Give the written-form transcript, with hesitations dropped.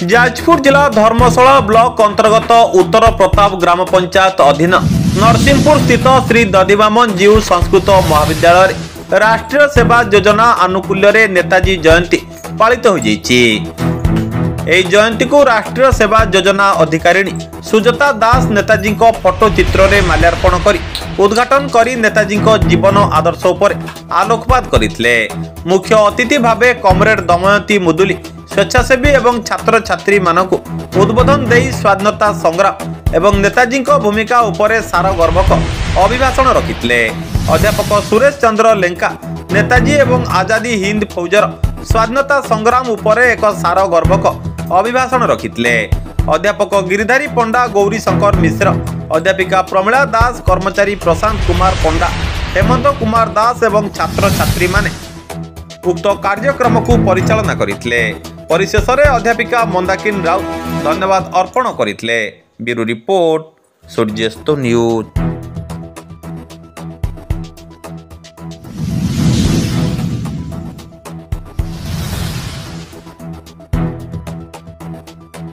जाजपुर जिला धर्मशाला ब्लॉक अंतर्गत उत्तर प्रताप ग्राम पंचायत अधीन नरसिंहपुर स्थित श्री दधिवामन जीव संस्कृत महाविद्यालय राष्ट्रीय सेवा योजना आनुकूल्य नेताजी जयंती पालित हो जयंती को राष्ट्रीय सेवा योजना अधिकारिणी सुजाता दास नेताजी फोटो चित्र में माल्यार्पण कर उद्घाटन करी नेताजी जीवन आदर्श उपर आलोकपात करते। मुख्य अतिथि भावे कमरेड दमयंती मुदुली स्वेच्छासेवी एवं छात्र छात्री मानकु उद्बोधन देई स्वाधीनता संग्राम एवं नेताजी भूमिका उपरे सार गर्भक अभिभाषण रखिते। अध्यापक सुरेश चंद्र लेंका नेताजी एवं आजादी हिंद फौजर स्वाधीनता संग्राम उपरे एक सार गर्भक अभिभाषण रखिते। अध्यापक गिरिधारी पंडा गौरी शंकर मिश्र अध्यापिका प्रमिला दास कर्मचारी प्रशांत कुमार पंडा हेमंत कुमार दास एवं छात्र छात्री माने उक्त कार्यक्रम को परिचालना करथिले। परिशेष अध्यापिका मंदाकिनी राउत धन्यवाद अर्पण करथिले। Bureau report Suryast news.